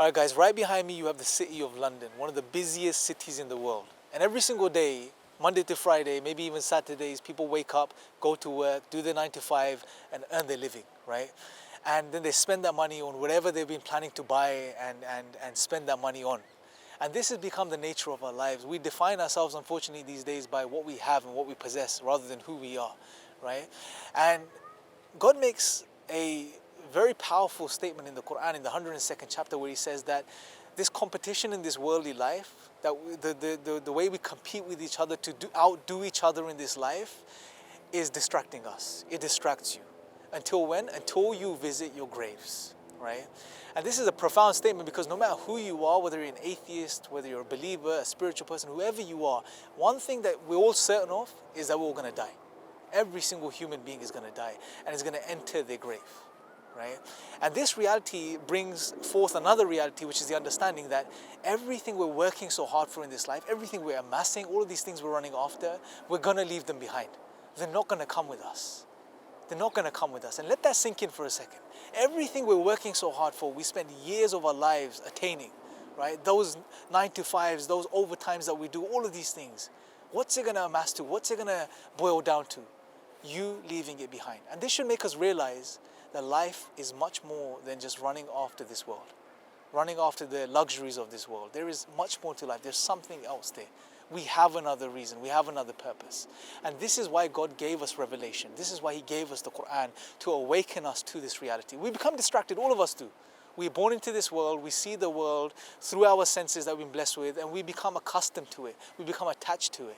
Alright guys, right behind me you have the city of London, one of the busiest cities in the world. And every single day, Monday to Friday, maybe even Saturdays, people wake up, go to work, do their 9 to 5 and earn their living, right? And then they spend that money on whatever they've been planning to buy and spend that money on. And this has become the nature of our lives. We define ourselves, unfortunately, these days by what we have and what we possess rather than who we are, right? And God makes a very powerful statement in the Quran in the 102nd chapter where he says that this competition in this worldly life, that the way we compete with each other to outdo each other in this life is distracting us. It distracts you. Until when? Until you visit your graves, right? And this is a profound statement because no matter who you are, whether you're an atheist, whether you're a believer, a spiritual person, whoever you are, one thing that we're all certain of is that we're all going to die. Every single human being is going to die and is going to enter their grave. Right? And this reality brings forth another reality, which is the understanding that everything we're working so hard for in this life, everything we're amassing, all of these things we're running after, we're going to leave them behind. They're not going to come with us. They're not going to come with us. And let that sink in for a second. Everything we're working so hard for, we spend years of our lives attaining, right? Those 9 to 5s, those overtimes that we do, all of these things. What's it going to amass to? What's it going to boil down to? You leaving it behind. And this should make us realize that life is much more than just running after this world, running after the luxuries of this world. There is much more to life. There's something else there. We have another reason. We have another purpose. And this is why God gave us revelation. This is why He gave us the Quran, to awaken us to this reality. We become distracted, all of us do. We're born into this world, we see the world through our senses that we've been blessed with, and we become accustomed to it. We become attached to it.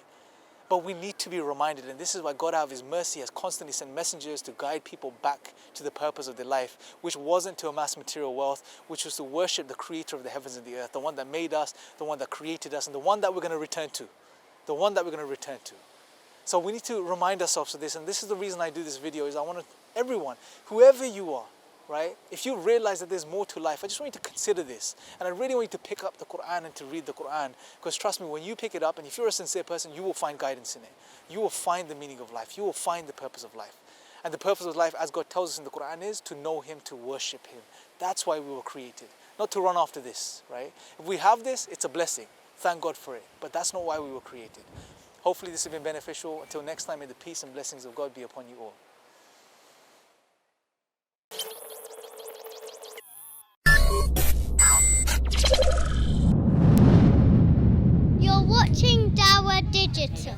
But we need to be reminded, and this is why God out of His mercy has constantly sent messengers to guide people back to the purpose of their life, which wasn't to amass material wealth, which was to worship the Creator of the heavens and the earth, the one that made us, the one that created us, and the one that we're going to return to. The one that we're going to return to. So we need to remind ourselves of this, and this is the reason I do this video, is I want everyone, whoever you are, right? If you realize that there's more to life, I just want you to consider this. And I really want you to pick up the Quran and to read the Quran. Because trust me, when you pick it up, and if you're a sincere person, you will find guidance in it. You will find the meaning of life. You will find the purpose of life. And the purpose of life, as God tells us in the Quran, is to know Him, to worship Him. That's why we were created. Not to run after this, right? If we have this, it's a blessing. Thank God for it. But that's not why we were created. Hopefully this has been beneficial. Until next time, may the peace and blessings of God be upon you all. You're watching Dawa Digital.